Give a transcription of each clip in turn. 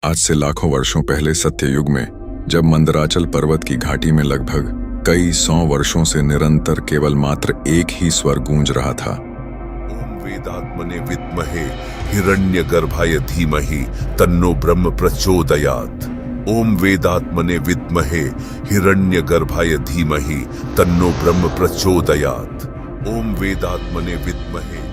आज से लाखों वर्षों पहले सत्ययुग में जब मंदराचल पर्वत की घाटी में लगभग कई 100 वर्षों से निरंतर केवल मात्र एक ही स्वर गूंज रहा था। ओम वेदात्मने विद्महे हिरण्यगर्भाय धीमहि तन्नो ब्रह्म प्रचोदयात्। ओम वेदात्मने विद्महे हिरण्यगर्भाय धीमहि तन्नो ब्रह्म प्रचोदयात्। ओम वेदात्मने विद्महे।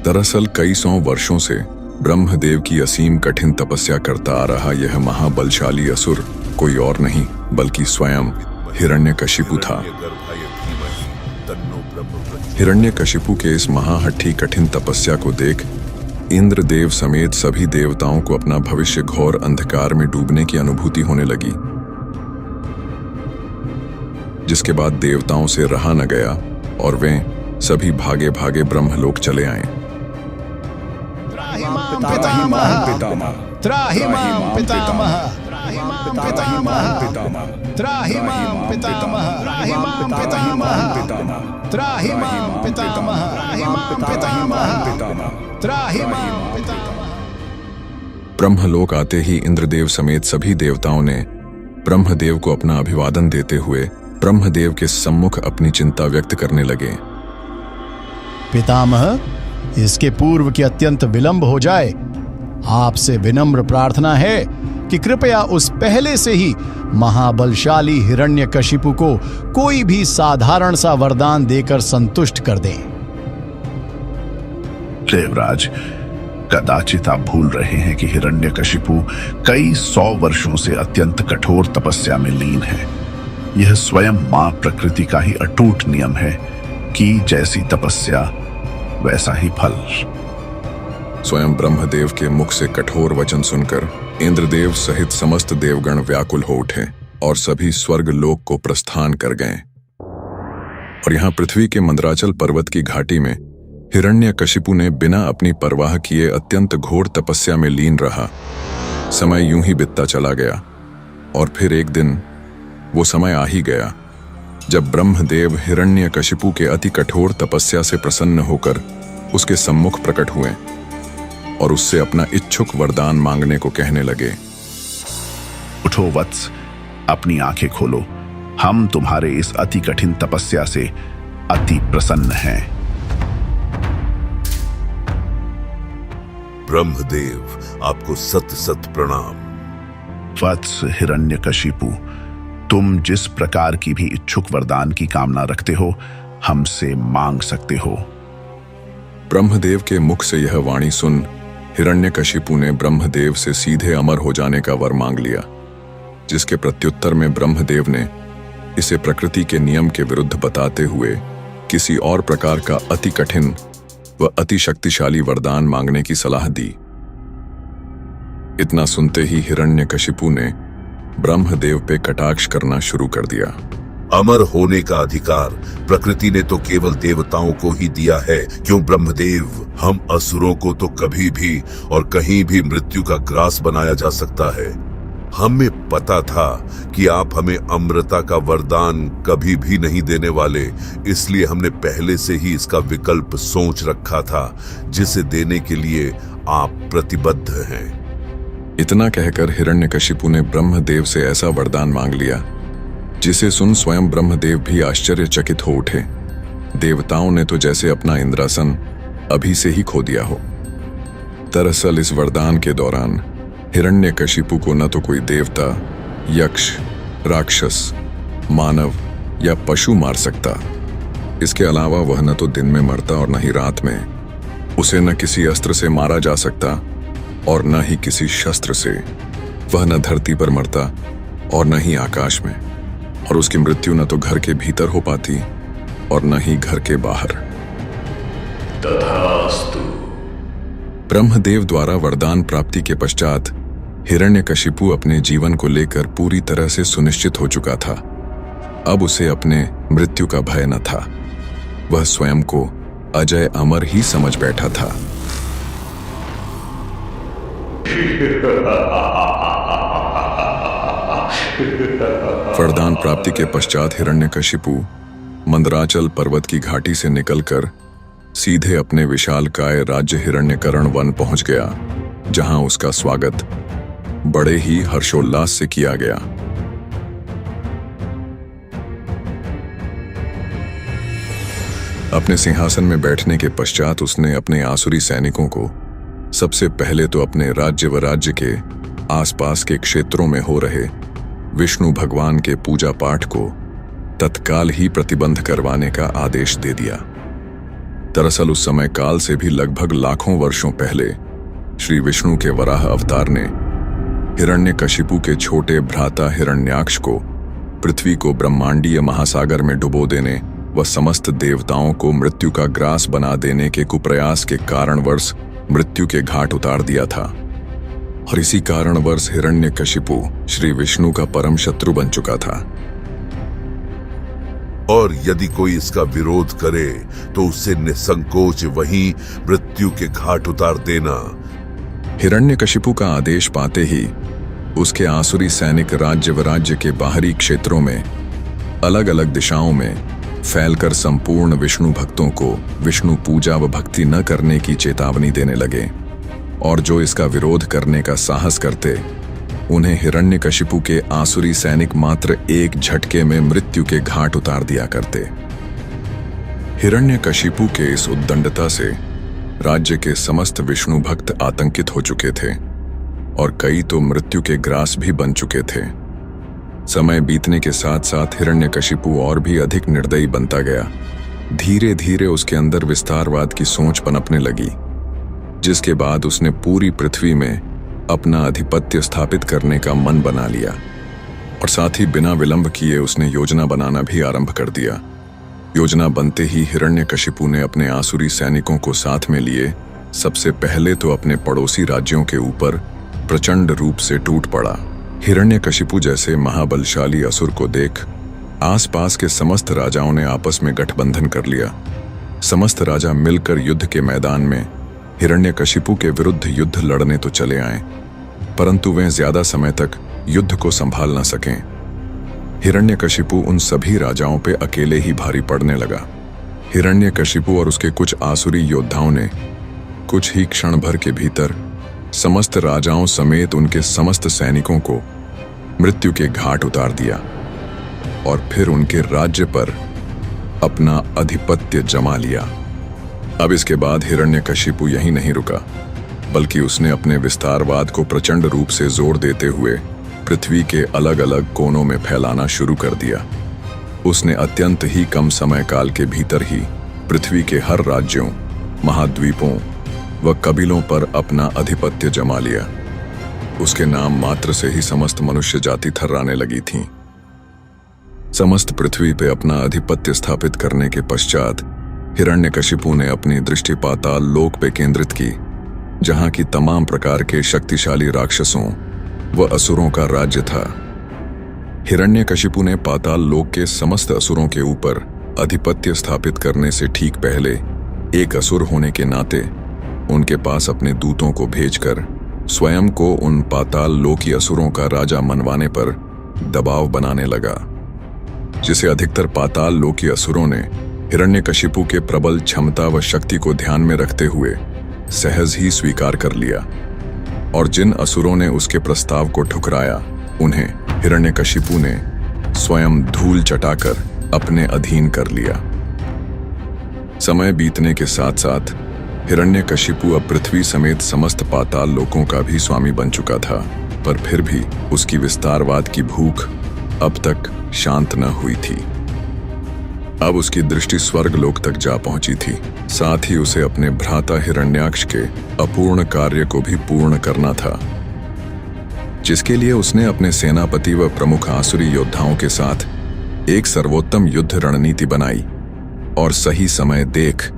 दरअसल कई 100 वर्षों से ब्रह्मदेव की असीम कठिन तपस्या करता आ रहा यह महाबलशाली असुर कोई और नहीं बल्कि स्वयं हिरण्यकशिपु था। हिरण्यकशिपु के इस महाहट्ठी कठिन तपस्या को देख इंद्रदेव समेत सभी देवताओं को अपना भविष्य घोर अंधकार में डूबने की अनुभूति होने लगी, जिसके बाद देवताओं से रहा न गया और वे सभी भागे भागे ब्रह्मलोक चले आए। ब्रह्मलोक आते ही इंद्रदेव समेत सभी देवताओं ने ब्रह्मदेव को अपना अभिवादन देते हुए ब्रह्मदेव के सम्मुख अपनी चिंता व्यक्त करने लगे। पितामह, इसके पूर्व कि अत्यंत विलंब हो जाए, आपसे विनम्र प्रार्थना है कि कृपया उस पहले से ही महाबलशाली हिरण्यकशिपु को कोई भी साधारण सा वरदान देकर संतुष्ट कर दें। देवराज, कदाचित आप भूल रहे हैं कि हिरण्यकशिपु कई 100 वर्षों से अत्यंत कठोर तपस्या में लीन है। यह स्वयं मां प्रकृति का ही अटूट नियम है कि जैसी तपस्या वैसा ही फल। स्वयं ब्रह्मदेव के मुख से कठोर वचन सुनकर इंद्रदेव सहित समस्त देवगण व्याकुल हो उठे और सभी स्वर्ग लोक को प्रस्थान कर गए। और यहाँ पृथ्वी के मंदराचल पर्वत की घाटी में हिरण्यकशिपु ने बिना अपनी परवाह किए अत्यंत घोर तपस्या में लीन रहा। समय यूं ही बीतता चला गया और फिर एक दिन वो समय आ ही गया जब ब्रह्मदेव हिरण्यकशिपु के अति कठोर तपस्या से प्रसन्न होकर उसके सम्मुख प्रकट हुए और उससे अपना इच्छुक वरदान मांगने को कहने लगे। उठो वत्स, अपनी आंखें खोलो। हम तुम्हारे इस अति कठिन तपस्या से अति प्रसन्न हैं। ब्रह्मदेव, आपको सत सत प्रणाम। वत्स हिरण्यकशिपु, तुम जिस प्रकार की भी इच्छुक वरदान की कामना रखते हो, हमसे मांग सकते हो। ब्रह्मदेव के मुख से यह वाणी सुन हिरण्यकशिपु ने ब्रह्मदेव से सीधे अमर हो जाने का वर मांग लिया, जिसके प्रत्युत्तर में ब्रह्मदेव ने इसे प्रकृति के नियम के विरुद्ध बताते हुए किसी और प्रकार का अति कठिन व अति शक्तिशाली वरदान मांगने की सलाह दी। इतना सुनते ही हिरण्यकशिपु ने ब्रह्मदेव पे कटाक्ष करना शुरू कर दिया। अमर होने का अधिकार प्रकृति ने तो केवल देवताओं को ही दिया है, क्यों ब्रह्मदेव? हम असुरों को तो कभी भी और कहीं भी मृत्यु का ग्रास बनाया जा सकता है। हमें पता था कि आप हमें अमरता का वरदान कभी भी नहीं देने वाले, इसलिए हमने पहले से ही इसका विकल्प सोच रखा था, जिसे देने के लिए आप प्रतिबद्ध हैं। इतना कहकर हिरण्यकशिपु ने ब्रह्मदेव से ऐसा वरदान मांग लिया जिसे सुन स्वयं ब्रह्मदेव भी आश्चर्यचकित हो उठे। देवताओं ने तो जैसे अपना इंद्रासन अभी से ही खो दिया हो। दरअसल इस वरदान के दौरान हिरण्यकशिपु को न तो कोई देवता, यक्ष, राक्षस, मानव या पशु मार सकता। इसके अलावा वह न तो दिन में मरता और न ही रात में। उसे न किसी अस्त्र से मारा जा सकता और न ही किसी शस्त्र से। वह न धरती पर मरता और न ही आकाश में, और उसकी मृत्यु न तो घर के भीतर हो पाती और न ही घर के बाहर। तथास्तु। ब्रह्मदेव द्वारा वरदान प्राप्ति के पश्चात हिरण्यकशिपु अपने जीवन को लेकर पूरी तरह से सुनिश्चित हो चुका था। अब उसे अपने मृत्यु का भय न था। वह स्वयं को अजय अमर ही समझ बैठा था। वरदान प्राप्ति के पश्चात हिरण्यकशिपु मंदराचल पर्वत की घाटी से निकलकर सीधे अपने विशालकाय राज्य हिरण्यकर्ण वन पहुंच गया, जहां उसका स्वागत बड़े ही हर्षोल्लास से किया गया। अपने सिंहासन में बैठने के पश्चात उसने अपने आसुरी सैनिकों को सबसे पहले तो अपने राज्य व राज्य के आसपास के क्षेत्रों में हो रहे विष्णु भगवान के पूजा पाठ को तत्काल ही प्रतिबंध करवाने का आदेश दे दिया। दरअसल उस समय काल से भी लगभग लाखों वर्षों पहले श्री विष्णु के वराह अवतार ने हिरण्यकशिपु के छोटे भ्राता हिरण्याक्ष को पृथ्वी को ब्रह्मांडीय महासागर में डुबो देने व समस्त देवताओं को मृत्यु का ग्रास बना देने के कुप्रयास के कारणवश मृत्यु के घाट उतार दिया था। और इसी कारणवश हिरण्यकशिपु श्री विष्णु का परम शत्रु बन चुका था। और यदि कोई इसका विरोध करे तो उसे निसंकोच वहीं मृत्यु के घाट उतार देना। हिरण्यकशिपु का आदेश पाते ही उसके आसुरी सैनिक राज्य व राज्य के बाहरी क्षेत्रों में अलग अलग दिशाओं में फैलकर संपूर्ण विष्णु भक्तों को विष्णु पूजा व भक्ति न करने की चेतावनी देने लगे, और जो इसका विरोध करने का साहस करते उन्हें हिरण्यकशिपु के आसुरी सैनिक मात्र एक झटके में मृत्यु के घाट उतार दिया करते। हिरण्यकशिपु के इस उद्दंडता से राज्य के समस्त विष्णु भक्त आतंकित हो चुके थे और कई तो मृत्यु के ग्रास भी बन चुके थे। समय बीतने के साथ साथ हिरण्यकशिपु और भी अधिक निर्दयी बनता गया। धीरे धीरे उसके अंदर विस्तारवाद की सोच पनपने लगी, जिसके बाद उसने पूरी पृथ्वी में अपना आधिपत्य स्थापित करने का मन बना लिया और साथ ही बिना विलंब किए उसने योजना बनाना भी आरंभ कर दिया। योजना बनते ही हिरण्यकशिपु ने अपने आसुरी सैनिकों को साथ में लिए सबसे पहले तो अपने पड़ोसी राज्यों के ऊपर प्रचंड रूप से टूट पड़ा। हिरण्यकशिपु जैसे महाबलशाली असुर को देख आसपास के समस्त राजाओं ने आपस में गठबंधन कर लिया। समस्त राजा मिलकर युद्ध के मैदान में हिरण्यकशिपु के विरुद्ध युद्ध लड़ने तो चले आए, परंतु वे ज्यादा समय तक युद्ध को संभाल न सकें। हिरण्यकशिपु उन सभी राजाओं पे अकेले ही भारी पड़ने लगा। हिरण्यकशिपु और उसके कुछ आसुरी योद्धाओं ने कुछ ही क्षण भर के भीतर समस्त राजाओं समेत उनके समस्त सैनिकों को मृत्यु के घाट उतार दिया और फिर उनके राज्य पर अपना आधिपत्य जमा लिया। अब इसके बाद हिरण्यकशिपु यहीं नहीं रुका, बल्कि उसने अपने विस्तारवाद को प्रचंड रूप से जोर देते हुए पृथ्वी के अलग अलग कोनों में फैलाना शुरू कर दिया। उसने अत्यंत ही कम समय काल के भीतर ही पृथ्वी के हर राज्यों, महाद्वीपों व कबीलों पर अपना आधिपत्य जमा लिया। उसके नाम मात्र से ही समस्त मनुष्य जाति थर्राने लगी थी। समस्त पृथ्वी पे अपना आधिपत्य स्थापित करने के पश्चात हिरण्यकशिपु ने अपनी दृष्टि पाताल लोक पे केंद्रित की, जहां की तमाम प्रकार के शक्तिशाली राक्षसों व असुरों का राज्य था। हिरण्यकशिपु ने पाताल लोक के समस्त असुरों के ऊपर आधिपत्य स्थापित करने से ठीक पहले एक असुर होने के नाते उनके पास अपने दूतों को भेजकर स्वयं को उन पाताल लोकी असुरों का राजा मनवाने पर दबाव बनाने लगा, जिसे अधिकतर पाताल लोकी असुरों ने हिरण्यकशिपु के प्रबल क्षमता व शक्ति को ध्यान में रखते हुए सहज ही स्वीकार कर लिया, और जिन असुरों ने उसके प्रस्ताव को ठुकराया उन्हें हिरण्यकशिपु ने स्वयं धूल चटाकर अपने अधीन कर लिया। समय बीतने के साथ साथ हिरण्यकशिपु अब पृथ्वी समेत समस्त पाताल लोकों का भी स्वामी बन चुका था, पर फिर भी उसकी विस्तारवाद की भूख अब तक शांत न हुई थी। अब उसकी दृष्टि स्वर्ग लोक तक जा पहुंची थी। साथ ही उसे अपने भ्राता हिरण्याक्ष के अपूर्ण कार्य को भी पूर्ण करना था, जिसके लिए उसने अपने सेनापति व प्रमुख आसुरी योद्धाओं के साथ एक सर्वोत्तम युद्ध रणनीति बनाई और सही समय देख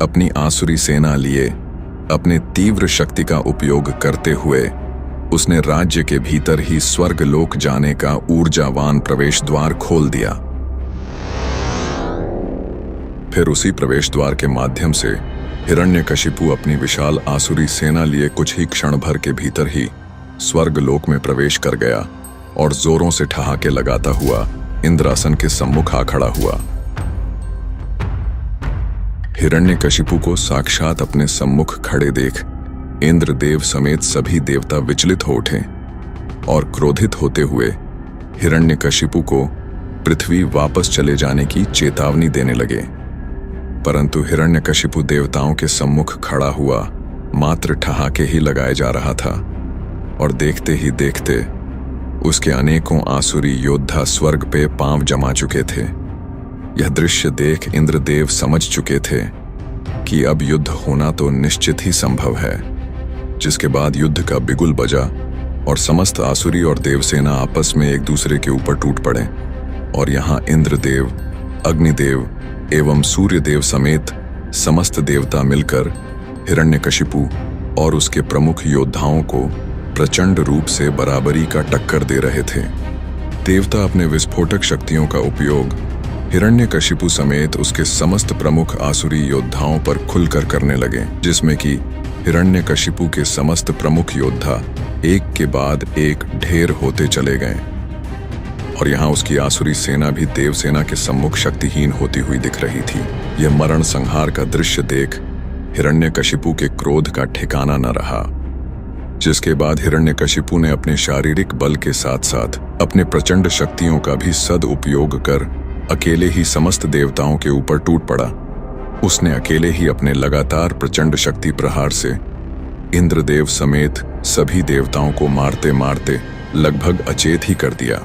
अपनी आसुरी सेना लिए अपने तीव्र शक्ति का उपयोग करते हुए उसने राज्य के भीतर ही स्वर्ग लोक जाने का ऊर्जावान प्रवेश द्वार खोल दिया। फिर उसी प्रवेश द्वार के माध्यम से हिरण्यकशिपु अपनी विशाल आसुरी सेना लिए कुछ ही क्षण भर के भीतर ही स्वर्ग लोक में प्रवेश कर गया और जोरों से ठहाके लगाता हुआ इंद्रासन के सम्मुख आ खड़ा हुआ। हिरण्यकशिपु को साक्षात अपने सम्मुख खड़े देख इंद्रदेव समेत सभी देवता विचलित हो उठे और क्रोधित होते हुए हिरण्यकशिपु को पृथ्वी वापस चले जाने की चेतावनी देने लगे। परंतु हिरण्यकशिपु देवताओं के सम्मुख खड़ा हुआ मात्र ठहाके ही लगाए जा रहा था और देखते ही देखते उसके अनेकों आसुरी योद्धा स्वर्ग पे पांव जमा चुके थे। यह दृश्य देख इंद्रदेव समझ चुके थे कि अब युद्ध होना तो निश्चित ही संभव है, जिसके बाद युद्ध का बिगुल बजा और समस्त आसुरी और देवसेना आपस में एक दूसरे के ऊपर टूट पड़े और यहाँ इंद्रदेव, अग्निदेव एवं सूर्यदेव समेत समस्त देवता मिलकर हिरण्यकशिपु और उसके प्रमुख योद्धाओं को प्रचंड रूप से बराबरी का टक्कर दे रहे थे। देवता अपने विस्फोटक शक्तियों का उपयोग हिरण्यकशिपु समेत उसके समस्त प्रमुख आसुरी योद्धाओं पर खुलकर करने लगे, जिसमें कि हिरण्यकशिपु के समस्त प्रमुख योद्धा एक के बाद एक ढेर होते चले गए और यहाँ उसकी आसुरी सेना भी देवसेना के सम्मुख शक्तिहीन होती हुई दिख रही थी। यह मरण संहार का दृश्य देख हिरण्यकशिपु के क्रोध का ठिकाना न रहा, जिसके बाद हिरण्यकशिपु ने अपने शारीरिक बल के साथ साथ अपने प्रचंड शक्तियों का भी सदुपयोग कर अकेले ही समस्त देवताओं के ऊपर टूट पड़ा। उसने अकेले ही अपने लगातार प्रचंड शक्ति प्रहार से इंद्रदेव समेत सभी देवताओं को मारते मारते लगभग अचेत ही कर दिया।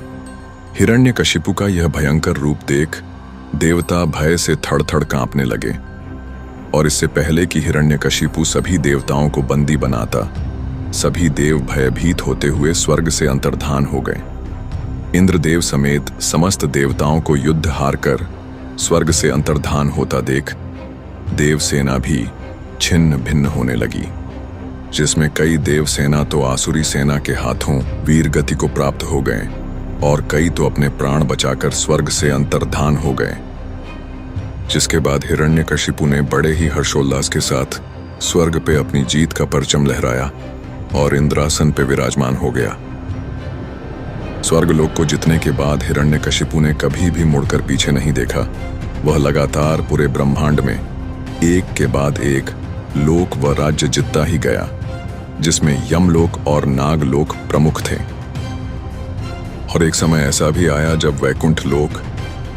हिरण्यकशिपु का यह भयंकर रूप देख देवता भय से थड़-थड़ कांपने लगे और इससे पहले कि हिरण्यकशिपु सभी देवताओं को बंदी बनाता, सभी देव भयभीत होते हुए स्वर्ग से अंतर्धान हो गए। इंद्रदेव समेत समस्त देवताओं को युद्ध हारकर स्वर्ग से अंतर्धान होता देख देवसेना भी छिन्न भिन्न होने लगी, जिसमें कई देवसेना तो आसुरी सेना के हाथों वीर गति को प्राप्त हो गए और कई तो अपने प्राण बचाकर स्वर्ग से अंतर्धान हो गए। जिसके बाद हिरण्यकशिपु ने बड़े ही हर्षोल्लास के साथ स्वर्ग पे अपनी जीत का परचम लहराया और इंद्रासन पे विराजमान हो गया। स्वर्गलोक को जीतने के बाद हिरण्यकशिपु ने कभी भी मुड़कर पीछे नहीं देखा। वह लगातार पूरे ब्रह्मांड में एक के बाद एक लोक व राज्य जीतता ही गया, जिसमें यमलोक और नागलोक प्रमुख थे। और एक समय ऐसा भी आया जब वैकुंठ लोक,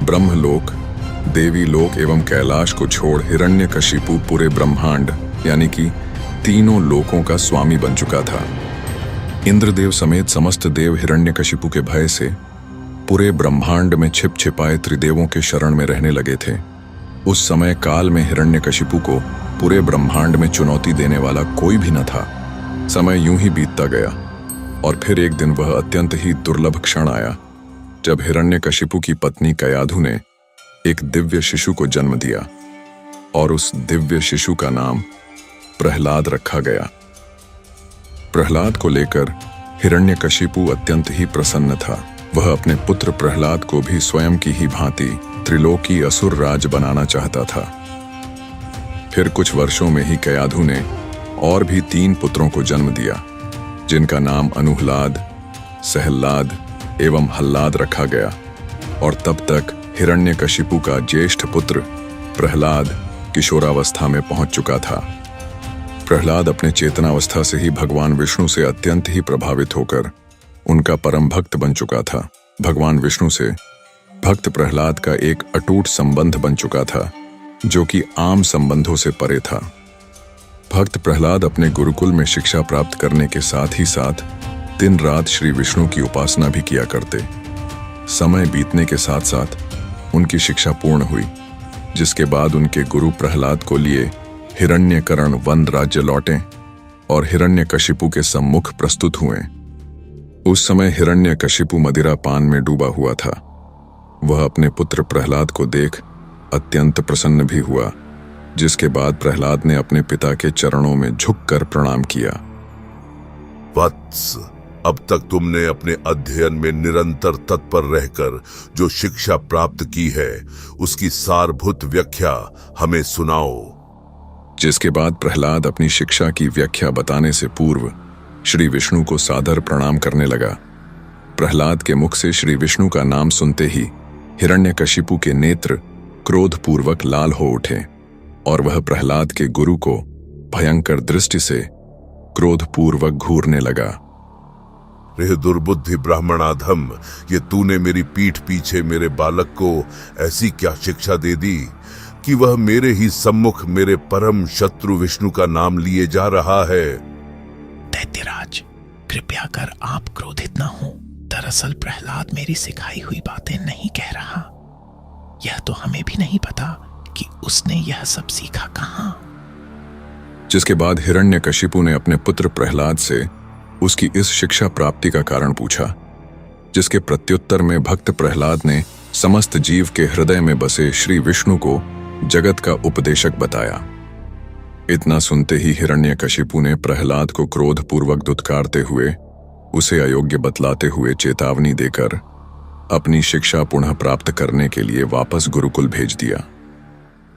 ब्रह्मलोक, देवी लोक एवं कैलाश को छोड़ हिरण्यकशिपु पूरे ब्रह्मांड यानी कि तीनों लोकों का स्वामी बन चुका था। इंद्रदेव समेत समस्त देव हिरण्यकशिपु के भय से पूरे ब्रह्मांड में छिप छिपाए त्रिदेवों के शरण में रहने लगे थे। उस समय काल में हिरण्यकशिपु को पूरे ब्रह्मांड में चुनौती देने वाला कोई भी न था। समय यूं ही बीतता गया और फिर एक दिन वह अत्यंत ही दुर्लभ क्षण आया जब हिरण्यकशिपु की पत्नी कयाधु ने एक दिव्य शिशु को जन्म दिया और उस दिव्य शिशु का नाम प्रहलाद रखा गया। प्रहलाद को लेकर हिरण्यकशिपु अत्यंत ही प्रसन्न था। वह अपने पुत्र प्रहलाद को भी स्वयं की ही भांति त्रिलोकी असुर राज बनाना चाहता था। फिर कुछ वर्षों में ही कयाधु ने और भी 3 पुत्रों को जन्म दिया, जिनका नाम अनुहलाद, सहल्लाद एवं हल्लाद रखा गया। और तब तक हिरण्यकशिपु का ज्येष्ठ पुत्र प्रहलाद किशोरावस्था में पहुंच चुका था। प्रहलाद अपने चेतनावस्था से ही भगवान विष्णु से अत्यंत ही प्रभावित होकर उनका परम भक्त बन चुका था। भगवान विष्णु से भक्त प्रहलाद का एक अटूट संबंध बन चुका था, जो कि आम संबंधों से परे था। भक्त प्रहलाद अपने गुरुकुल में शिक्षा प्राप्त करने के साथ ही साथ दिन रात श्री विष्णु की उपासना भी किया करते। समय बीतने के साथ साथ उनकी शिक्षा पूर्ण हुई, जिसके बाद उनके गुरु प्रहलाद को लिए हिरण्यकरण वन राज्य लौटे और हिरण्यकशिपु के सम्मुख प्रस्तुत हुए। उस समय हिरण्यकशिपु मदिरा पान में डूबा हुआ था। वह अपने पुत्र प्रहलाद को देख अत्यंत प्रसन्न भी हुआ, जिसके बाद प्रहलाद ने अपने पिता के चरणों में झुककर प्रणाम किया। वत्स, अब तक तुमने अपने अध्ययन में निरंतर तत्पर रहकर जो शिक्षा प्राप्त की है, उसकी सारभूत व्याख्या हमें सुनाओ। जिसके बाद प्रहलाद अपनी शिक्षा की व्याख्या बताने से पूर्व श्री विष्णु को सादर प्रणाम करने लगा। प्रहलाद के मुख से श्री विष्णु का नाम सुनते ही हिरण्यकशिपु के नेत्र क्रोधपूर्वक लाल हो उठे और वह प्रहलाद के गुरु को भयंकर दृष्टि से क्रोधपूर्वक घूरने लगा। रे दुर्बुद्धि ब्राह्मणाधम, ये तूने मेरी पीठ पीछे मेरे बालक को ऐसी क्या शिक्षा दे दी कि वह मेरे ही सम्मुख मेरे परम शत्रु विष्णु का नाम लिए जा रहा है। दैत्यराज, कृपया कर आप क्रोधित न हो। दरअसल प्रहलाद मेरी सिखाई हुई बातें नहीं कह रहा। यह तो हमें भी नहीं पता कि उसने यह सब सीखा कहां। जिसके बाद हिरण्यकशिपु ने अपने पुत्र प्रहलाद से उसकी इस शिक्षा प्राप्ति का कारण पूछा, जिसके प्रत्युत्तर में भक्त प्रहलाद ने समस्त जीव के हृदय में बसे श्री विष्णु को जगत का उपदेशक बताया। इतना सुनते ही हिरण्यकशिपु ने प्रहलाद को क्रोधपूर्वक दुत्कारते हुए, उसे अयोग्य बतलाते हुए चेतावनी देकर अपनी शिक्षा पुनः प्राप्त करने के लिए वापस गुरुकुल भेज दिया।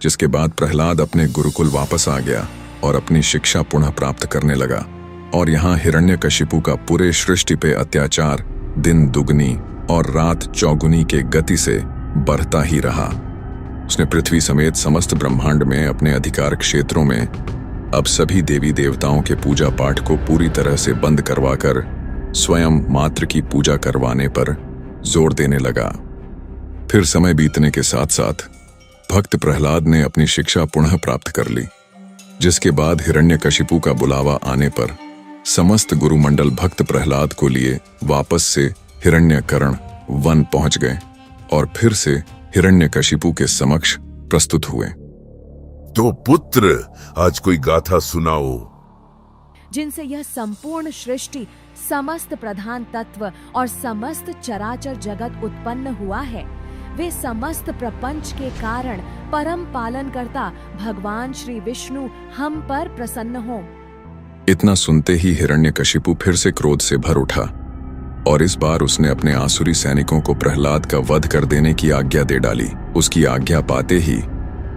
जिसके बाद प्रहलाद अपने गुरुकुल वापस आ गया और अपनी शिक्षा पुनः प्राप्त करने लगा। और यहाँ हिरण्यकशिपु का पूरे सृष्टि पे अत्याचार दिन दुगनी और रात चौगुनी के गति से बढ़ता ही रहा। उसने पृथ्वी समेत समस्त ब्रह्मांड में अपने अधिकार क्षेत्रों में अब सभी देवी देवताओं के पूजा पाठ को पूरी तरह से बंद करवाकर स्वयं मात्र की पूजा करवाने पर जोर देने लगा। फिर समय बीतने के साथ साथ भक्त प्रहलाद ने अपनी शिक्षा पुनः प्राप्त कर ली। जिसके बाद हिरण्यकशिपु का बुलावा आने पर समस्त गुरुमंडल भक्त प्रहलाद को लिए वापस से हिरण्यकर्ण वन पहुंच गए और फिर से हिरण्यकशिपु के समक्ष प्रस्तुत हुए। तो पुत्र, आज कोई गाथा सुनाओ जिनसे यह संपूर्ण सृष्टि, समस्त प्रधान तत्व और समस्त चराचर जगत उत्पन्न हुआ है। वे समस्त प्रपंच के कारण परम पालनकर्ता भगवान श्री विष्णु हम पर प्रसन्न हो। इतना सुनते ही हिरण्यकशिपु फिर से क्रोध से भर उठा और इस बार उसने अपने आसुरी सैनिकों को प्रहलाद का वध कर देने की आज्ञा दे डाली। उसकी आज्ञा पाते ही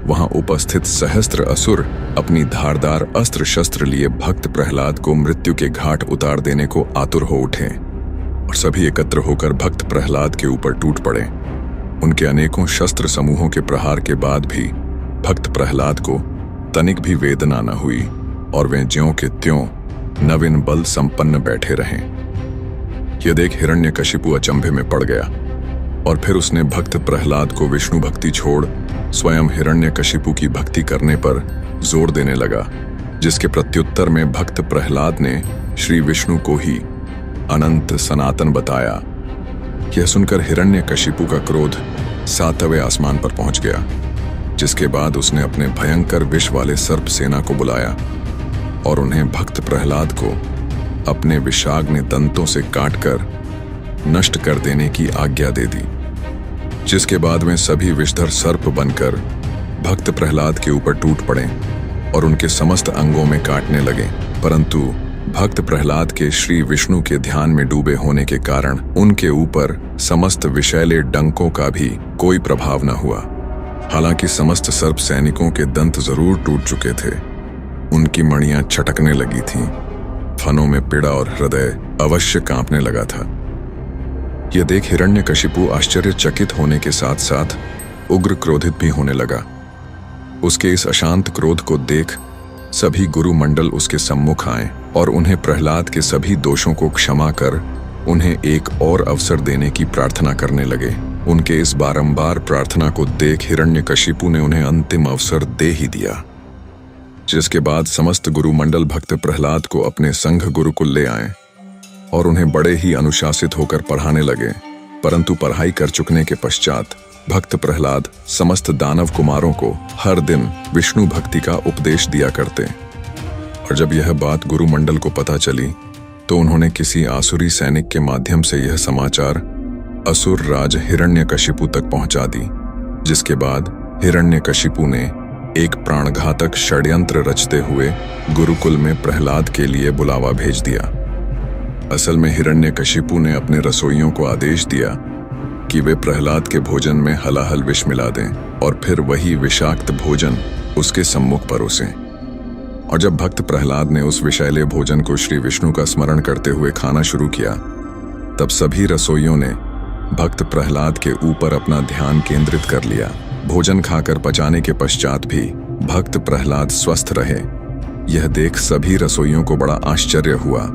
वहां उपस्थित सहस्त्र असुर अपनी धारदार अस्त्र शस्त्र लिए भक्त प्रहलाद को मृत्यु के घाट उतार देने को आतुर हो उठे और सभी एकत्र होकर भक्त प्रहलाद के ऊपर टूट पड़े। उनके अनेकों शस्त्र समूहों के प्रहार के बाद भी भक्त प्रहलाद को तनिक भी वेदना न हुई और वे ज्यों के त्यों नवीन बल संपन्न बैठे रहे। यह देख हिरण्यकशिपु अचंभे में पड़ गया और फिर उसने भक्त प्रहलाद को विष्णु भक्ति छोड़ स्वयं हिरण्यकशिपु की भक्ति करने पर जोर देने लगा। जिसके प्रत्युत्तर में भक्त प्रहलाद ने श्री विष्णु को ही अनंत सनातन बताया। यह सुनकर हिरण्यकशिपु का क्रोध सातवें आसमान पर पहुंच गया। जिसके बाद उसने अपने भयंकर विष वाले सर्प सेना को बुलाया और उन्हें भक्त प्रहलाद को अपने विषाग्नि दंतों से काटकर नष्ट कर देने की आज्ञा दे दी। जिसके बाद वे सभी विषधर सर्प बनकर भक्त प्रहलाद के ऊपर टूट पड़े और उनके समस्त अंगों में काटने लगे। परंतु भक्त प्रहलाद के श्री विष्णु के ध्यान में डूबे होने के कारण उनके ऊपर समस्त विषैले डंकों का भी कोई प्रभाव न हुआ। हालांकि समस्त सर्प सैनिकों के दंत जरूर टूट चुके थे, उनकी मणियां छटकने लगी थीं, फनों में पीड़ा और हृदय अवश्य कांपने लगा था। यह देख हिरण्यकशिपु आश्चर्यचकित होने के साथ साथ उग्र क्रोधित भी होने लगा। उसके इस अशांत क्रोध को देख सभी गुरुमंडल उसके सम्मुख आए और उन्हें प्रहलाद के सभी दोषों को क्षमा कर उन्हें एक और अवसर देने की प्रार्थना करने लगे। उनके इस बारंबार प्रार्थना को देख हिरण्यकशिपु ने उन्हें अंतिम अवसर दे ही दिया। जिसके बाद समस्त गुरुमंडल भक्त प्रहलाद को अपने संघ गुरुकुल ले आए और उन्हें बड़े ही अनुशासित होकर पढ़ाने लगे। परंतु पढ़ाई कर चुकने के पश्चात भक्त प्रहलाद समस्त दानव कुमारों को हर दिन विष्णु भक्ति का उपदेश दिया करते। और जब यह बात गुरुमंडल को पता चली तो उन्होंने किसी आसुरी सैनिक के माध्यम से यह समाचार असुर राज हिरण्यकशिपु तक पहुंचा दी। जिसके बाद हिरण्यकशिपु ने एक प्राणघातक षड्यंत्र रचते हुए गुरुकुल में प्रहलाद के लिए बुलावा भेज दिया। असल में हिरण्यकशिपु ने अपने रसोइयों को आदेश दिया कि वे प्रहलाद के भोजन में हलाहल विष मिला दें और फिर वही विषाक्त भोजन उसके सम्मुख परोसें। और जब भक्त प्रहलाद ने उस विषैले भोजन को श्री विष्णु का स्मरण करते हुए खाना शुरू किया, तब सभी रसोइयों ने भक्त प्रहलाद के ऊपर अपना ध्यान केंद्रित कर लिया। भोजन खाकर पचाने के पश्चात भी भक्त प्रहलाद स्वस्थ रहे। यह देख सभी रसोइयों को बड़ा आश्चर्य हुआ।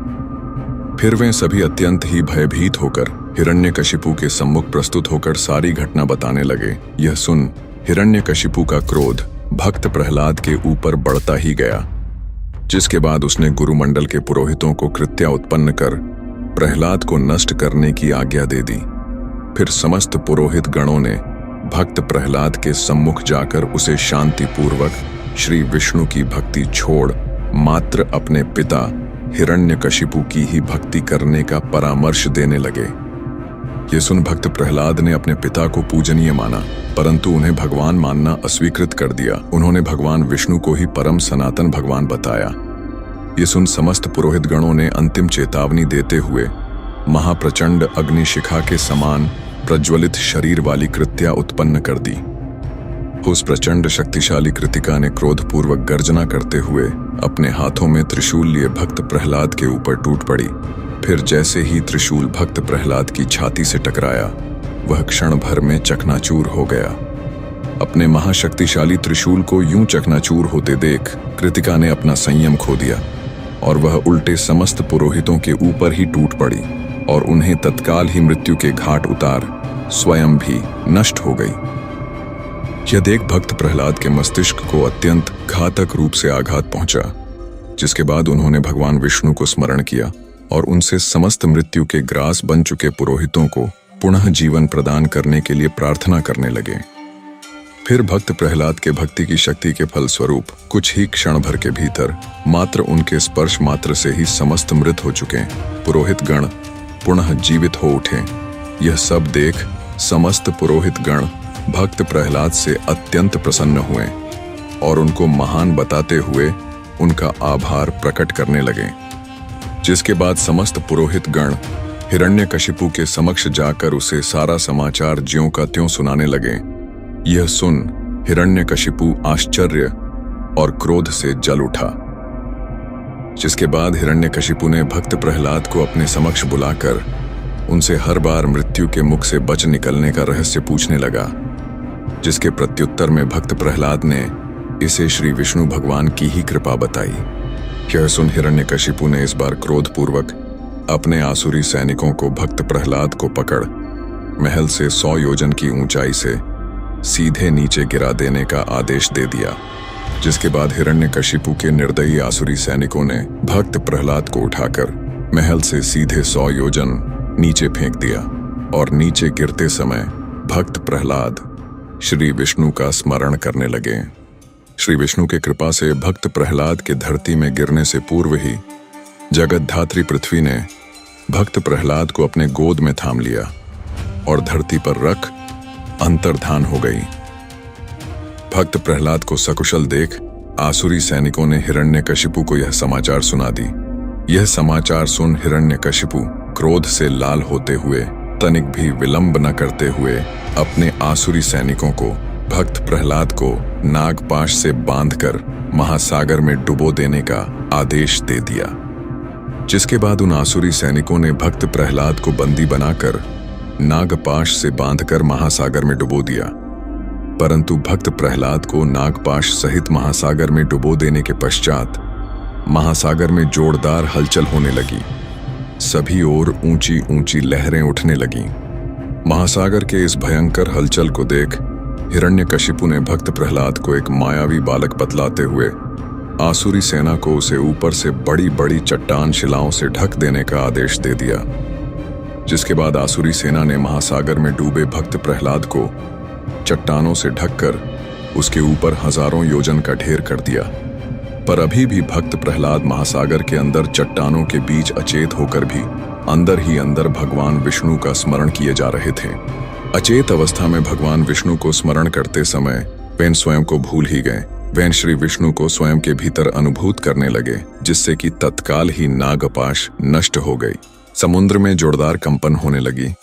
फिर वे सभी अत्यंत ही भयभीत होकर हिरण्यकशिपु के सम्मुख प्रस्तुत होकर सारी घटना बताने लगे। यह सुन हिरण्यकशिपु का क्रोध भक्त प्रहलाद के ऊपर बढ़ता ही गया, जिसके बाद उसने गुरुमंडल के पुरोहितों को कृत्या उत्पन्न कर प्रहलाद को नष्ट करने की आज्ञा दे दी। फिर समस्त पुरोहित गणों ने भक्त प्रहलाद के सम्मुख जाकर उसे शांतिपूर्वक श्री विष्णु की भक्ति छोड़ मात्र अपने पिता हिरण्यकशिपु की ही भक्ति करने का परामर्श देने लगे। ये सुन भक्त प्रहलाद ने अपने पिता को पूजनीय माना, परंतु उन्हें भगवान मानना अस्वीकृत कर दिया। उन्होंने भगवान विष्णु को ही परम सनातन भगवान बताया। ये सुन समस्त पुरोहित गणों ने अंतिम चेतावनी देते हुए महाप्रचंड अग्निशिखा के समान प्रज्वलित शरीर वाली कृत्या उत्पन्न कर दी। उस प्रचंड शक्तिशाली कृतिका ने क्रोधपूर्वक गर्जना करते हुए अपने हाथों में त्रिशूल लिए भक्त प्रहलाद के ऊपर टूट पड़ी। फिर जैसे ही त्रिशूल भक्त प्रहलाद की छाती से टकराया, वह क्षण भर में चकनाचूर हो गया। अपने महाशक्तिशाली त्रिशूल को यूं चकनाचूर होते देख कृतिका ने अपना संयम खो दिया और वह उल्टे समस्त पुरोहितों के ऊपर ही टूट पड़ी और उन्हें तत्काल ही मृत्यु के घाट उतार स्वयं भी नष्ट हो गई। यह देख भक्त प्रहलाद के मस्तिष्क को अत्यंत घातक रूप से आघात पहुंचा, जिसके बाद उन्होंने भगवान विष्णु को स्मरण किया और उनसे समस्त मृत्यु के ग्रास बन चुके पुरोहितों को पुनः जीवन प्रदान करने के लिए प्रार्थना करने लगे। फिर भक्त प्रहलाद के भक्ति की शक्ति के फलस्वरूप कुछ ही क्षण भर के भीतर मात्र उनके स्पर्श मात्र से ही समस्त मृत हो चुके पुरोहित गण पुनः जीवित हो उठे। यह सब देख समस्त पुरोहित गण भक्त प्रहलाद से अत्यंत प्रसन्न हुए और उनको महान बताते हुए उनका आभार प्रकट करने लगे। जिसके बाद समस्त पुरोहित गण हिरण्यकशिपु के समक्ष जाकर उसे सारा समाचार ज्यों का त्यों सुनाने लगे। यह सुन हिरण्यकशिपु आश्चर्य और क्रोध से जल उठा। जिसके बाद हिरण्यकशिपु ने भक्त प्रहलाद को अपने समक्ष बुलाकर उनसे हर बार मृत्यु के मुख से बच निकलने का रहस्य पूछने लगा, जिसके प्रत्युत्तर में भक्त प्रहलाद ने इसे श्री विष्णु भगवान की ही कृपा बताई। यह सुन हिरण्यकशिपु ने इस बार क्रोधपूर्वक अपने आसुरी सैनिकों को भक्त प्रहलाद को पकड़ महल से 100 योजन की ऊंचाई से सीधे नीचे गिरा देने का आदेश दे दिया। जिसके बाद हिरण्यकशिपु के निर्दयी आसुरी सैनिकों ने भक्त प्रहलाद को उठाकर महल से सीधे 100 योजन नीचे फेंक दिया और नीचे गिरते समय भक्त प्रहलाद श्री विष्णु का स्मरण करने लगे। श्री विष्णु के कृपा से भक्त प्रहलाद के धरती में गिरने से पूर्व ही जगतधात्री पृथ्वी ने भक्त प्रहलाद को अपने गोद में थाम लिया और धरती पर रख अंतर्धान हो गई। भक्त प्रहलाद को सकुशल देख आसुरी सैनिकों ने हिरण्यकशिपु को यह समाचार सुना दी। यह समाचार सुन हिरण्यकशिपु क्रोध से लाल होते हुए तनिक भी विलंब न करते हुए अपने आसुरी सैनिकों को भक्त प्रहलाद को नागपाश से बांधकर महासागर में डुबो देने का आदेश दे दिया। जिसके बाद उन आसुरी सैनिकों ने भक्त प्रहलाद को बंदी बनाकर नागपाश से बांधकर महासागर में डुबो दिया। परंतु भक्त प्रहलाद को नागपाश सहित महासागर में डुबो देने के पश्चात महासागर में जोरदार हलचल होने लगी। सभी ओर ऊंची ऊंची लहरें उठने लगीं। महासागर के इस भयंकर हलचल को देख हिरण्यकशिपु ने भक्त प्रहलाद को एक मायावी बालक बतलाते हुए आसुरी सेना को उसे ऊपर से बड़ी बड़ी चट्टान शिलाओं से ढक देने का आदेश दे दिया। जिसके बाद आसुरी सेना ने महासागर में डूबे भक्त प्रहलाद को चट्टानों से ढककर उसके ऊपर हजारों योजन का ढेर कर दिया। पर अभी भी भक्त प्रहलाद महासागर के अंदर चट्टानों के बीच अचेत होकर भी अंदर ही अंदर भगवान विष्णु का स्मरण किए जा रहे थे। अचेत अवस्था में भगवान विष्णु को स्मरण करते समय वे स्वयं को भूल ही गए। वे श्री विष्णु को स्वयं के भीतर अनुभूत करने लगे, जिससे कि तत्काल ही नागपाश नष्ट हो गई। समुद्र में जोरदार कंपन होने लगी,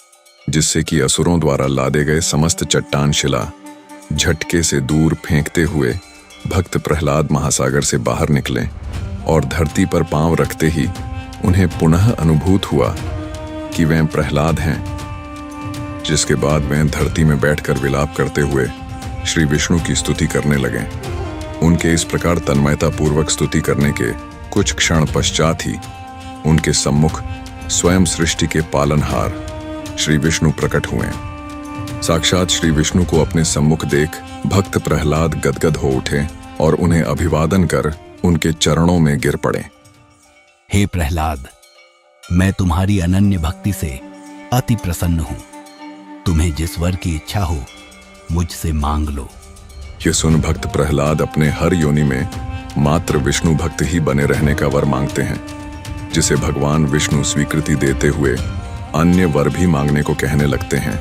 जिससे कि असुरों द्वारा लादे गए समस्त चट्टान शिला झटके से दूर फेंकते हुए भक्त प्रहलाद महासागर से बाहर निकले और धरती पर पांव रखते ही उन्हें पुनः अनुभूत हुआ कि वे प्रहलाद हैं। जिसके बाद वे धरती में बैठकर विलाप करते हुए श्री विष्णु की स्तुति करने लगे। उनके इस प्रकार तन्मयता पूर्वक स्तुति करने के कुछ क्षण पश्चात ही उनके सम्मुख स्वयं सृष्टि के पालनहार श्री विष्णु प्रकट हुए। साक्षात श्री विष्णु को अपने सम्मुख देख भक्त प्रहलाद गदगद हो उठे और उन्हें अभिवादन कर उनके चरणों में गिर पड़े। हे प्रहलाद, मैं तुम्हारी अनन्य भक्ति से अति प्रसन्न हूं। तुम्हें जिस वर की इच्छा हो मुझसे मांग लो। ये सुन भक्त प्रहलाद अपने हर योनि में मात्र विष्णु भक्त ही बने रहने का वर मांगते हैं, जिसे भगवान विष्णु स्वीकृति देते हुए अन्य वर भी मांगने को कहने लगते हैं।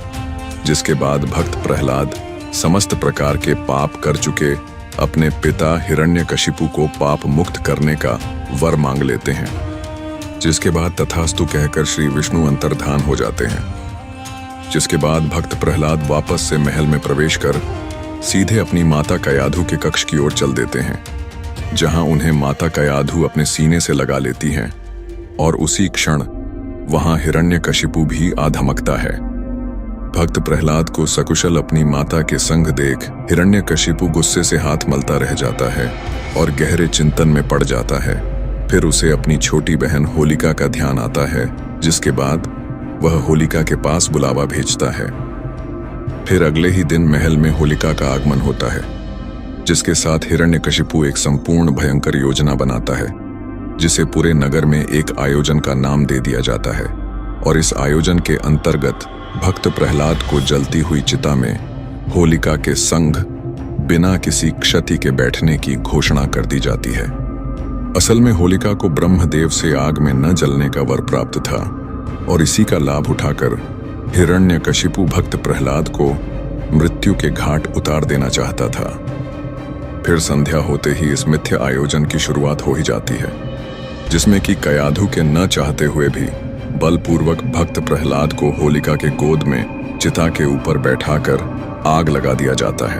जिसके बाद भक्त प्रहलाद समस्त प्रकार के पाप कर चुके अपने पिता हिरण्यकशिपु को पाप मुक्त करने का वर मांग लेते हैं। जिसके बाद तथास्तु कहकर श्री विष्णु अंतर्धान हो जाते हैं। जिसके बाद भक्त प्रहलाद वापस से महल में प्रवेश कर सीधे अपनी माता कयाधु के कक्ष की ओर चल देते हैं, जहां उन्हें माता कयाधु अपने सीने से लगा लेती हैं और उसी क्षण वहां हिरण्यकशिपु भी आ धमकता है। भक्त प्रहलाद को सकुशल अपनी माता के संग देख हिरण्यकशिपु गुस्से से हाथ मलता रह जाता है और गहरे चिंतन में पड़ जाता है। फिर उसे अपनी छोटी बहन होलिका का ध्यान आता है, जिसके बाद वह होलिका के पास बुलावा भेजता है। फिर अगले ही दिन महल में होलिका का आगमन होता है, जिसके साथ हिरण्यकशिपु एक संपूर्ण भयंकर योजना बनाता है, जिसे पूरे नगर में एक आयोजन का नाम दे दिया जाता है। और इस आयोजन के अंतर्गत भक्त प्रहलाद को जलती हुई चिता में होलिका के संग बिना किसी क्षति के बैठने की घोषणा कर दी जाती है। असल में होलिका को ब्रह्मदेव से आग में न जलने का वर प्राप्त था और इसी का लाभ उठाकर हिरण्यकशिपु भक्त प्रहलाद को मृत्यु के घाट उतार देना चाहता था। फिर संध्या होते ही इस मिथ्या आयोजन की शुरुआत हो ही जाती है, जिसमें कि कयाधु के न चाहते हुए भी बलपूर्वक भक्त प्रहलाद को होलिका के गोद में चिता के ऊपर बैठाकर आग लगा दिया जाता है।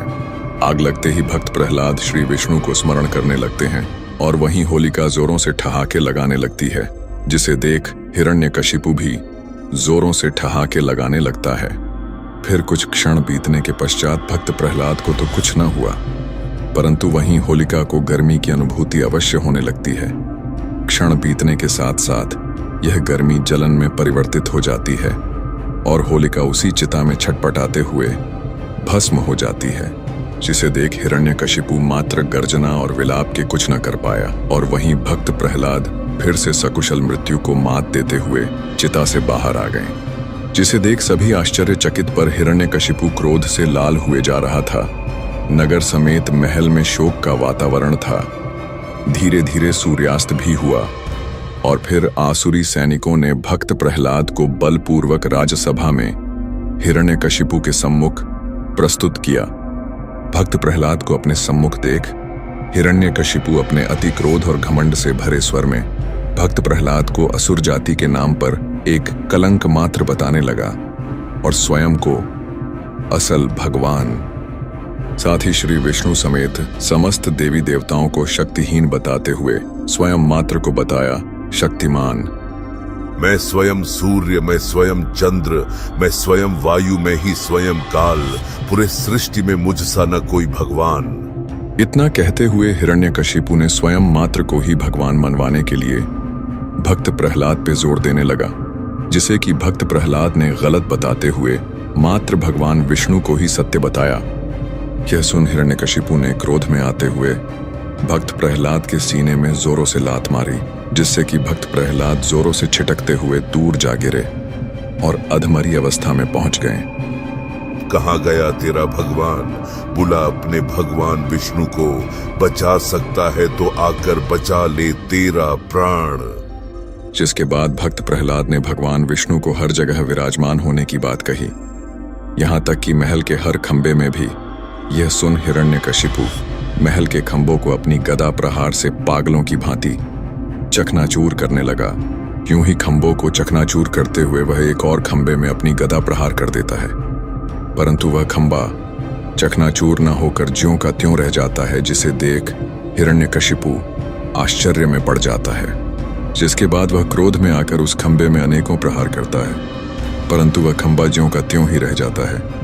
आग लगते ही भक्त प्रहलाद श्री विष्णु को स्मरण करने लगते हैं और वहीं होलिका जोरों से ठहाके लगाने लगती है, जिसे देख हिरण्यकशिपु भी जोरों से ठहाके लगाने लगता है। फिर कुछ क्षण बीतने के पश्चात भक्त प्रहलाद को तो कुछ न हुआ, परंतु वहीं होलिका को गर्मी की अनुभूति अवश्य होने लगती है। क्षण बीतने के साथ साथ यह गर्मी जलन में परिवर्तित हो जाती है और होलिका उसी चिता में छटपटाते हुए भस्म हो जाती है, जिसे देख हिरण्यकशिपु मात्र गर्जना और विलाप के कुछ न कर पाया। और वहीं भक्त प्रहलाद फिर से सकुशल मृत्यु को मात देते हुए चिता से बाहर आ गए, जिसे देख सभी आश्चर्यचकित पर हिरण्यकशिपु क्रोध से लाल हुए जा रहा था। नगर समेत महल में शोक का वातावरण था। धीरे धीरे सूर्यास्त भी हुआ और फिर आसुरी सैनिकों ने भक्त प्रहलाद को बलपूर्वक राजसभा में हिरण्यकशिपु के सम्मुख प्रस्तुत किया। भक्त प्रहलाद को अपने सम्मुख देख हिरण्यकशिपु अपने अति क्रोध और घमंड से भरे स्वर में भक्त प्रहलाद को असुर जाति के नाम पर एक कलंक मात्र बताने लगा और स्वयं को असल भगवान, साथ ही श्री विष्णु समेत समस्त देवी देवताओं को शक्तिहीन बताते हुए स्वयं मात्र को बताया शक्तिमान। मैं स्वयं सूर्य, मैं स्वयं चंद्र, मैं स्वयं वायु, मैं ही स्वयं काल, पूरे सृष्टि में मुझ सा न कोई भगवान। इतना कहते हुए हिरण्यकशिपु ने स्वयं मात्र को ही भगवान मनवाने के लिए भक्त प्रहलाद पे जोर देने लगा, जिसे कि भक्त प्रहलाद ने गलत बताते हुए मात्र भगवान विष्णु को ही सत्य बताया। यह सुन हिरण्यकशिपु ने क्रोध में आते हुए भक्त प्रहलाद के सीने में जोरों से लात मारी, जिससे कि भक्त प्रहलाद जोरों से छिटकते हुए दूर जा गिरे और अधमरी अवस्था में पहुंच गए। कहाँ गया तेरा भगवान? बुला अपने भगवान विष्णु को, बचा सकता है तो आकर बचा ले तेरा प्राण। जिसके बाद भक्त प्रहलाद ने भगवान विष्णु को हर जगह विराजमान होने की बात कही, यहाँ तक कि महल के हर खंबे में भी। यह सुन हिरण्यकशिपु महल के खंभों को अपनी गदा प्रहार से पागलों की भांति चकनाचूर करने लगा। यूं ही खंभों को चकनाचूर करते हुए वह एक और खंबे में अपनी गदा प्रहार कर देता है, परंतु वह खंबा चकनाचूर न होकर ज्यों का त्यों रह जाता है, जिसे देख हिरण्यकशिपु आश्चर्य में पड़ जाता है। जिसके बाद वह क्रोध में आकर उस खंबे में अनेकों प्रहार करता है, परंतु वह खंबा ज्यों का त्यों ही रह जाता है।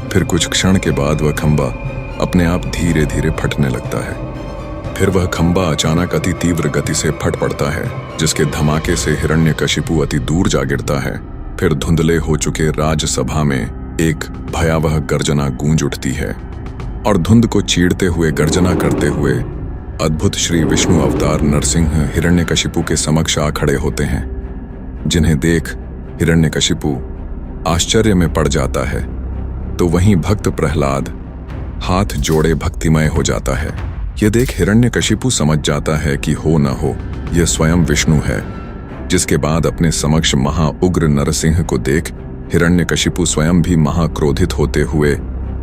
फिर कुछ क्षण के बाद वह खंबा अपने आप धीरे धीरे फटने लगता है। फिर वह खंबा अचानक अति तीव्र गति से फट पड़ता है, जिसके धमाके से हिरण्यकशिपु अति दूर जा गिरता है। फिर धुंधले हो चुके राज्यसभा में एक भयावह गर्जना गूंज उठती है और धुंध को चीरते हुए गर्जना करते हुए अद्भुत श्री विष्णु अवतार नरसिंह हिरण्यकशिपु के समक्ष आ खड़े होते हैं, जिन्हें देख हिरण्यकशिपु आश्चर्य में पड़ जाता है। तो वहीं भक्त प्रहलाद हाथ जोड़े भक्तिमय हो जाता है। यह देख हिरण्यकशिपु समझ जाता है कि हो न हो यह स्वयं विष्णु है। जिसके बाद अपने समक्ष महाउग्र नरसिंह को देख हिरण्यकशिपु स्वयं भी महाक्रोधित होते हुए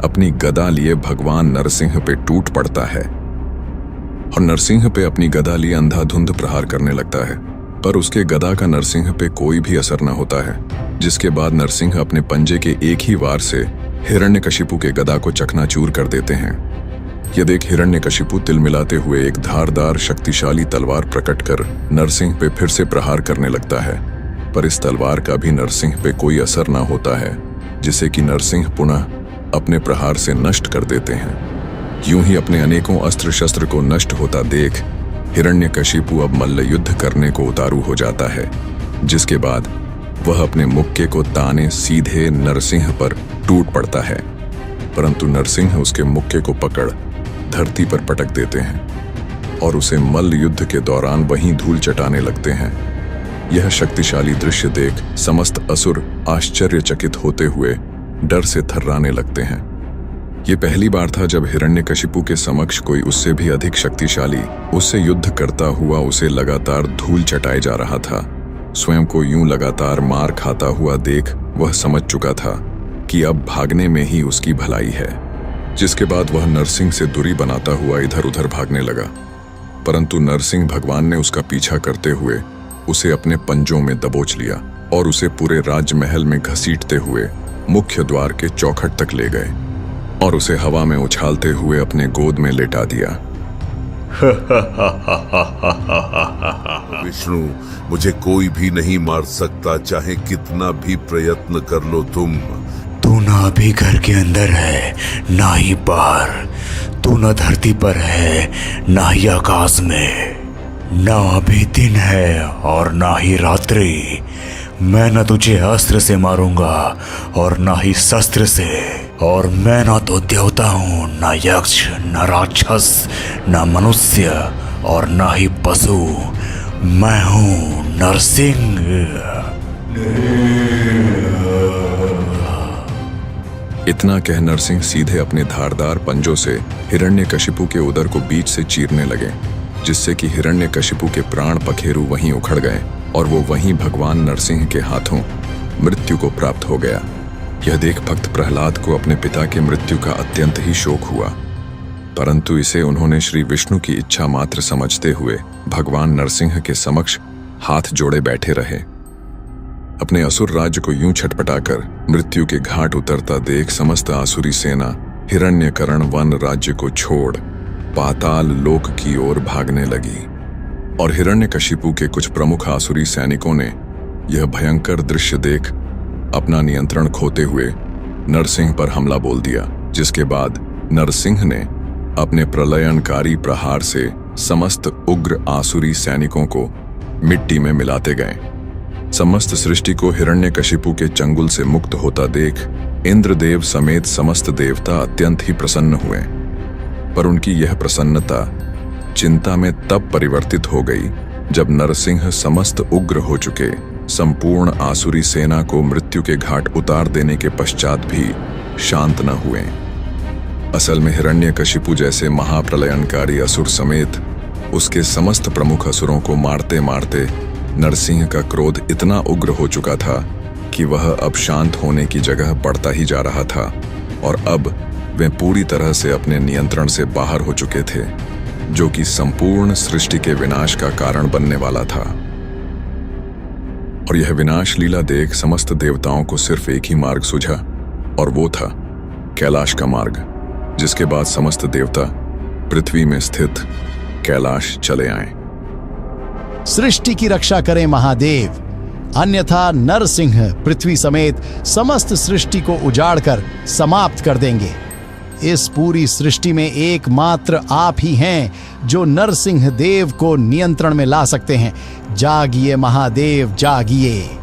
अपनी गदा लिए भगवान नरसिंह पे टूट पड़ता है और नरसिंह पे अपनी गदा लिए अंधाधुंध प्रहार करने लगता है। पर उसके गदा का नरसिंह पे कोई भी असर न होता है। जिसके बाद नरसिंह अपने पंजे के एक ही वार से हिरण्यकशिपु के गदा को चकनाचूर कर देते हैं। यह देख हिरण्यकशिपु तिलमिलाते हुए एक धारदार शक्तिशाली तलवार प्रकट कर नरसिंह पे फिर से प्रहार करने लगता है। पर इस तलवार का भी नरसिंह पे कोई असर न होता है, जिसे कि नरसिंह पुनः अपने प्रहार से नष्ट कर देते हैं। यूं ही अपने अनेकों अस्त्र शस्त्र को नष्ट होता देख हिरण्यकशिपु अब मल्ल युद्ध करने को उतारू हो जाता है। जिसके बाद वह अपने मुक्के को ताने सीधे नरसिंह पर टूट पड़ता है, परंतु नरसिंह उसके मुक्के को पकड़ धरती पर पटक देते हैं और उसे मल्ल युद्ध के दौरान वहीं धूल चटाने लगते हैं। यह शक्तिशाली दृश्य देख समस्त असुर आश्चर्यचकित होते हुए डर से थर्राने लगते हैं। ये पहली बार था जब हिरण्यकशिपु के समक्ष कोई उससे भी अधिक शक्तिशाली उससे युद्ध करता हुआ उसे लगातार धूल चटाए जा रहा था। स्वयं को यूं लगातार मार खाता हुआ देख वह समझ चुका था कि अब भागने में ही उसकी भलाई है। जिसके बाद वह नरसिंह से दूरी बनाता हुआ इधर उधर भागने लगा, परंतु नरसिंह भगवान ने उसका पीछा करते हुए उसे अपने पंजों में दबोच लिया और उसे पूरे राजमहल में घसीटते हुए मुख्य द्वार के चौखट तक ले गए और उसे हवा में उछालते हुए अपने गोद में लेटा दिया। विष्णु, मुझे कोई भी नहीं मार सकता, चाहे कितना भी प्रयत्न कर लो तुम। तू ना अभी घर के अंदर है ना ही बाहर, तू ना धरती पर है ना ही आकाश में, ना अभी दिन है और ना ही रात्रि। मैं न तुझे अस्त्र से मारूंगा और ना ही शस्त्र से, और मैं ना तो देवता हूँ, ना यक्ष, ना राक्षस, ना मनुष्य और ना ही पशु। मैं हूँ नरसिंह। इतना कह नरसिंह सीधे अपने धारदार पंजों से हिरण्यकशिपु के उदर को बीच से चीरने लगे, जिससे कि हिरण्यकशिपु के प्राण पखेरु वहीं उखड़ गए और वो वहीं भगवान नरसिंह के हाथों मृत्यु को प्राप्त हो गया। यह देख भक्त प्रहलाद को अपने पिता के मृत्यु का अत्यंत ही शोक हुआ, परंतु इसे उन्होंने श्री विष्णु की इच्छा मात्र समझते हुए भगवान नरसिंह के समक्ष हाथ जोड़े बैठे रहे। अपने असुर राज्य को यूं छटपटाकर मृत्यु के घाट उतरता देख समस्त आसुरी सेना हिरण्यकरण वन राज्य को छोड़ पाताल लोक की ओर भागने लगी और हिरण्यकशिपु के कुछ प्रमुख आसुरी सैनिकों ने यह भयंकर दृश्य देख अपना नियंत्रण खोते हुए नरसिंह पर हमला बोल दिया। जिसके बाद नरसिंह ने अपने प्रलयनकारी प्रहार से समस्त उग्र आसुरी सैनिकों को मिट्टी में मिलाते गए। समस्त सृष्टि को हिरण्यकशिपु के चंगुल से मुक्त होता देख इंद्रदेव समेत समस्त देवता अत्यंत ही प्रसन्न हुए, पर उनकी यह प्रसन्नता चिंता में तब परिवर्तित हो गई जब नरसिंह समस्त उग्र हो चुके संपूर्ण आसुरी सेना को मृत्यु के घाट उतार देने के पश्चात भी शांत न हुए। असल में हिरण्यकशिपु जैसे महाप्रलयनकारी असुर समेत उसके समस्त प्रमुख असुरों को मारते मारते नरसिंह का क्रोध इतना उग्र हो चुका था कि वह अब शांत होने की जगह बढ़ता ही जा रहा था और अब वे पूरी तरह से अपने नियंत्रण से बाहर हो चुके थे, जो कि संपूर्ण सृष्टि के विनाश का कारण बनने वाला था। और यह विनाश लीला देख समस्त देवताओं को सिर्फ एक ही मार्ग सूझा और वो था कैलाश का मार्ग। जिसके बाद समस्त देवता पृथ्वी में स्थित कैलाश चले आए। सृष्टि की रक्षा करें महादेव, अन्यथा नरसिंह पृथ्वी समेत समस्त सृष्टि को उजाड़कर समाप्त कर देंगे। इस पूरी सृष्टि में एकमात्र आप ही हैं जो नरसिंह देव को नियंत्रण में ला सकते हैं। जागिए महादेव, जागिए।